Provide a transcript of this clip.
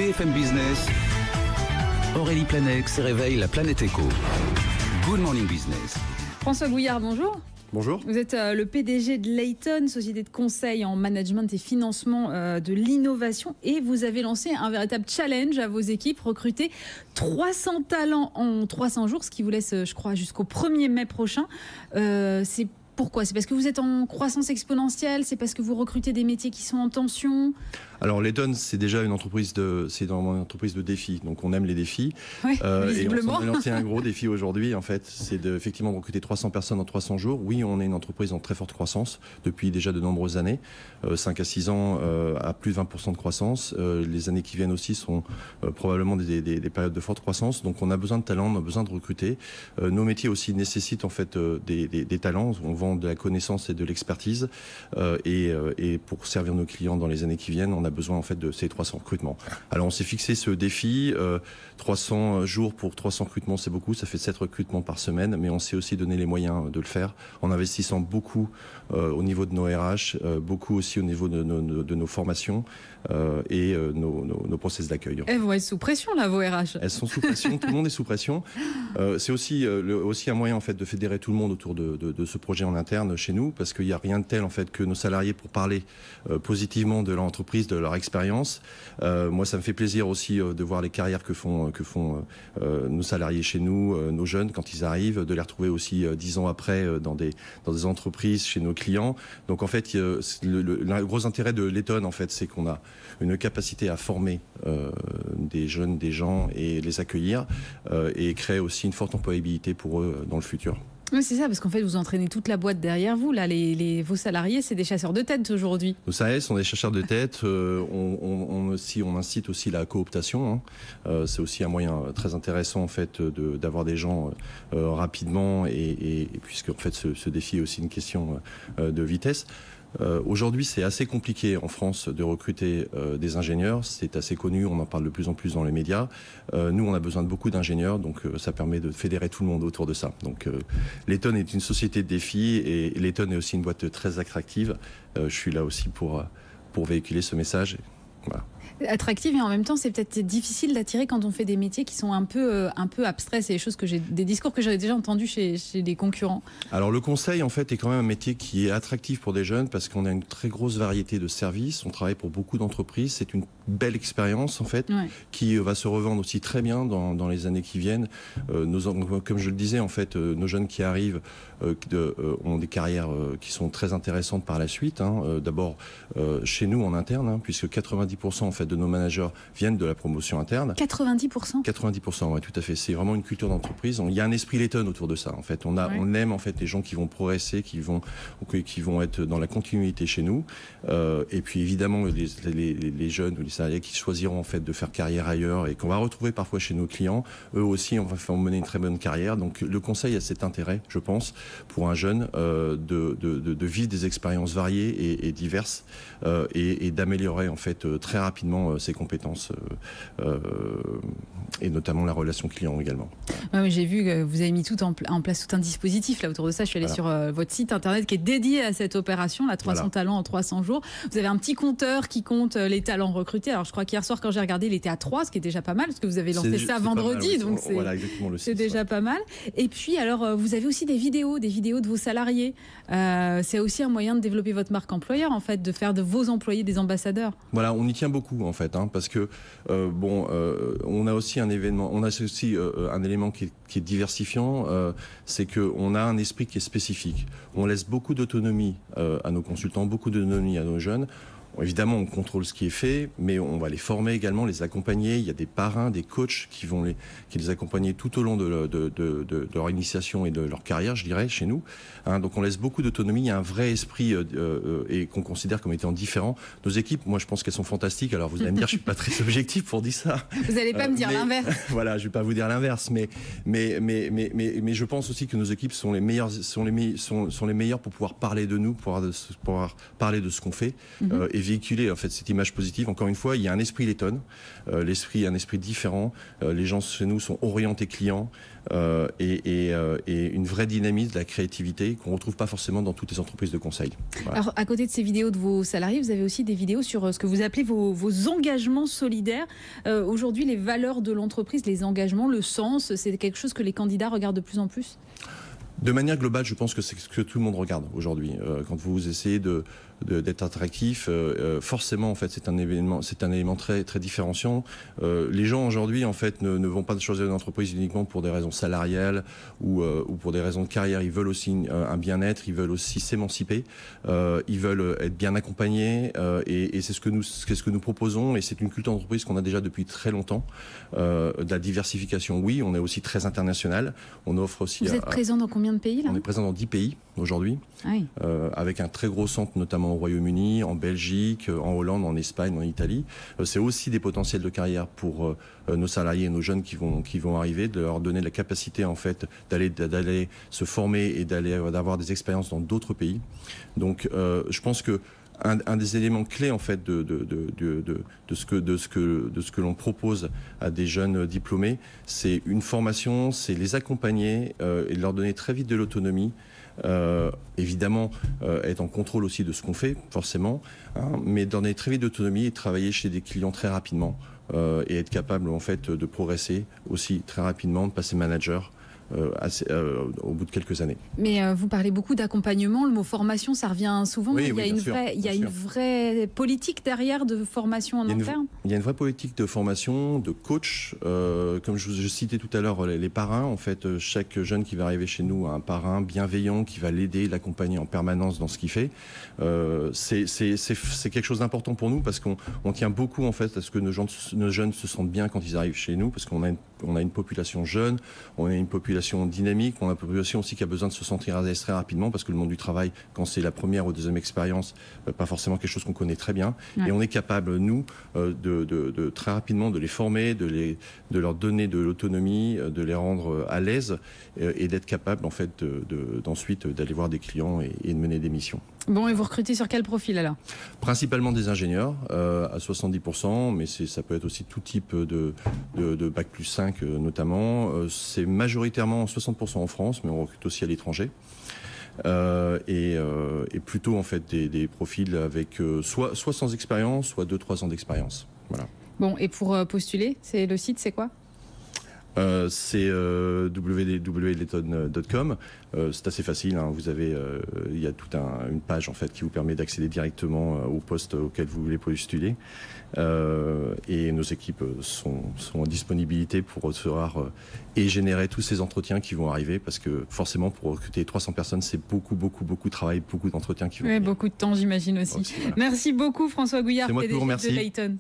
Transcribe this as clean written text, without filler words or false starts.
BFM Business, Aurélie Planex réveille la planète éco. Good Morning Business. François Gouillard, bonjour. Bonjour. Vous êtes le PDG de Layton, société de conseil en management et financement de l'innovation. Et vous avez lancé un véritable challenge à vos équipes, recruter 300 talents en 300 jours, ce qui vous laisse, je crois, jusqu'au 1er mai prochain. C'est pourquoi ? C'est parce que vous êtes en croissance exponentielle ? C'est parce que vous recrutez des métiers qui sont en tension ? Alors Layton, c'est déjà une entreprise de défis, donc on aime les défis. Oui, et on a lancé un gros défi aujourd'hui, en fait, c'est effectivement de recruter 300 personnes en 300 jours. Oui, on est une entreprise en très forte croissance depuis déjà de nombreuses années, 5 à 6 ans à plus de 20% de croissance. Les années qui viennent aussi sont probablement des périodes de forte croissance. Donc on a besoin de talents, on a besoin de recruter. Nos métiers aussi nécessitent en fait des talents. On vend de la connaissance et de l'expertise, et pour servir nos clients dans les années qui viennent, on a besoin en fait de ces 300 recrutements. Alors on s'est fixé ce défi, 300 jours pour 300 recrutements, c'est beaucoup, ça fait 7 recrutements par semaine, mais on s'est aussi donné les moyens de le faire en investissant beaucoup au niveau de nos RH, beaucoup aussi au niveau de nos formations et nos process d'accueil. Elles vont être sous pression là, vos RH. Elles sont sous pression, tout le monde est sous pression. C'est aussi un moyen en fait de fédérer tout le monde autour de ce projet en interne chez nous, parce qu'il n'y a rien de tel en fait que nos salariés pour parler positivement de l'entreprise, de leur expérience. Moi, ça me fait plaisir aussi de voir les carrières que font nos salariés chez nous, nos jeunes quand ils arrivent, de les retrouver aussi 10 ans après dans des entreprises chez nos clients. Donc en fait, le gros intérêt de Layton en fait, c'est qu'on a une capacité à former des jeunes, des gens et les accueillir et créer aussi une forte employabilité pour eux dans le futur. Oui, c'est ça, parce qu'en fait, vous entraînez toute la boîte derrière vous. Là, vos salariés, c'est des chasseurs de tête aujourd'hui. Nos salariés sont des chasseurs de tête. On incite aussi la cooptation. C'est aussi un moyen très intéressant en fait d'avoir des gens rapidement et puisque en fait ce défi est aussi une question de vitesse. Aujourd'hui, c'est assez compliqué en France de recruter des ingénieurs. C'est assez connu, on en parle de plus en plus dans les médias. Nous, on a besoin de beaucoup d'ingénieurs, donc ça permet de fédérer tout le monde autour de ça. Donc, Layton est une société de défis et Layton est aussi une boîte très attractive. Je suis là aussi pour véhiculer ce message. Voilà. Attractive et en même temps c'est peut-être difficile d'attirer quand on fait des métiers qui sont un peu abstraits. C'est des discours que j'avais déjà entendus chez des concurrents. Alors le conseil en fait est quand même un métier qui est attractif pour des jeunes parce qu'on a une très grosse variété de services. On travaille pour beaucoup d'entreprises. C'est une belle expérience en fait, ouais, qui va se revendre aussi très bien dans les années qui viennent. Comme je le disais en fait, nos jeunes qui arrivent ont des carrières qui sont très intéressantes par la suite. D'abord chez nous en interne, puisque 90% en fait de nos managers viennent de la promotion interne. 90%. 90%, oui, tout à fait. C'est vraiment une culture d'entreprise. Il y a un esprit Layton autour de ça. En fait, on aime en fait les gens qui vont progresser, qui vont être dans la continuité chez nous. Et puis évidemment les jeunes ou les salariés qui choisiront en fait de faire carrière ailleurs et qu'on va retrouver parfois chez nos clients, eux aussi on va faire mener une très bonne carrière. Donc le conseil a cet intérêt, je pense, pour un jeune de vivre des expériences variées et diverses et d'améliorer en fait très rapidement ses compétences et notamment la relation client également. Oui, j'ai vu que vous avez mis en place tout un dispositif là autour de ça. Je suis allée sur votre site internet qui est dédié à cette opération, la 300 talents en 300 jours. Vous avez un petit compteur qui compte les talents recrutés. Alors je crois qu'hier soir quand j'ai regardé, il était à 3, ce qui est déjà pas mal parce que vous avez lancé ça vendredi, donc c'est déjà pas mal. Et puis alors vous avez aussi des vidéos de vos salariés. C'est aussi un moyen de développer votre marque employeur en fait, de faire de vos employés des ambassadeurs. Voilà, on y tient beaucoup en fait, parce que on a aussi un élément qui est diversifiant, c'est qu'on a un esprit qui est spécifique. On laisse beaucoup d'autonomie à nos consultants, beaucoup d'autonomie à nos jeunes. Évidemment, on contrôle ce qui est fait, mais on va les former également, les accompagner. Il y a des parrains, des coachs qui vont les accompagner tout au long de leur initiation et de leur carrière, je dirais, chez nous. Donc on laisse beaucoup d'autonomie. Il y a un vrai esprit et qu'on considère comme étant différent. Nos équipes, moi, je pense qu'elles sont fantastiques. Alors vous allez me dire, je suis pas très objectif pour dire ça. Vous n'allez pas me dire l'inverse. Voilà, je vais pas vous dire l'inverse, mais je pense aussi que nos équipes sont les meilleures pour pouvoir parler de nous, pour pouvoir parler de ce qu'on fait. véhiculer en fait cette image positive. Encore une fois, il y a un esprit Layton, un esprit différent. Les gens chez nous sont orientés clients et une vraie dynamisme de la créativité qu'on ne retrouve pas forcément dans toutes les entreprises de conseil. Voilà. Alors, à côté de ces vidéos de vos salariés, vous avez aussi des vidéos sur ce que vous appelez vos engagements solidaires. Aujourd'hui, les valeurs de l'entreprise, les engagements, le sens, c'est quelque chose que les candidats regardent de plus en plus ? De manière globale, je pense que c'est ce que tout le monde regarde aujourd'hui. Quand vous essayez d'être attractif, forcément, en fait, c'est un élément très, très différenciant. Les gens aujourd'hui, en fait, ne vont pas choisir une entreprise uniquement pour des raisons salariales ou pour des raisons de carrière. Ils veulent aussi un bien-être, ils veulent aussi s'émanciper, ils veulent être bien accompagnés, et c'est ce que nous proposons. Et c'est une culture d'entreprise qu'on a déjà depuis très longtemps. De la diversification, oui, on est aussi très international. On offre aussi. Vous êtes présent dans combien de pays là ? On est présent dans 10 pays aujourd'hui, oui. Avec un très gros centre notamment au Royaume-Uni, en Belgique, en Hollande, en Espagne, en Italie. C'est aussi des potentiels de carrière pour nos salariés et nos jeunes qui vont arriver, de leur donner la capacité en fait d'aller se former et d'avoir des expériences dans d'autres pays. Donc je pense que un des éléments clés en fait de ce que l'on propose à des jeunes diplômés, c'est une formation, c'est les accompagner et leur donner très vite de l'autonomie. Évidemment, être en contrôle aussi de ce qu'on fait, forcément, hein, mais donner très vite d'autonomie et travailler chez des clients très rapidement et être capable en fait de progresser aussi très rapidement, de passer manager. Au bout de quelques années. Mais vous parlez beaucoup d'accompagnement, le mot formation, ça revient souvent. Oui, il y a une vraie politique derrière de formation en interne. Il y a une vraie politique de formation, de coach. Comme je citais tout à l'heure les parrains, en fait, chaque jeune qui va arriver chez nous a un parrain bienveillant qui va l'aider, l'accompagner en permanence dans ce qu'il fait. C'est quelque chose d'important pour nous parce qu'on tient beaucoup en fait à ce que nos jeunes se sentent bien quand ils arrivent chez nous, parce qu'on a une population jeune, on a une population dynamique, on a une population aussi qui a besoin de se sentir à l'aise très rapidement parce que le monde du travail, quand c'est la première ou deuxième expérience, pas forcément quelque chose qu'on connaît très bien. Ouais. Et on est capable, nous, de très rapidement de les former, de leur donner de l'autonomie, de les rendre à l'aise et d'être capable en fait d'ensuite d'aller voir des clients et de mener des missions. Bon, et vous recrutez sur quel profil alors ? Principalement des ingénieurs, à 70%, mais ça peut être aussi tout type de Bac plus 5 notamment. C'est majoritairement 60% en France, mais on recrute aussi à l'étranger. Et plutôt en fait des profils avec soit sans expérience, soit 2-3 ans d'expérience. Voilà. Bon, et pour postuler, le site, c'est quoi ? C'est www.layton.com. C'est assez facile, hein. Vous avez, il y a toute une page en fait qui vous permet d'accéder directement au poste auquel vous voulez postuler. Et nos équipes sont en disponibilité pour recevoir et générer tous ces entretiens qui vont arriver, parce que forcément pour recruter 300 personnes, c'est beaucoup de travail, beaucoup d'entretiens qui vont venir. Beaucoup de temps, j'imagine aussi. Voilà. Merci beaucoup François Gouillard, PDG de Layton.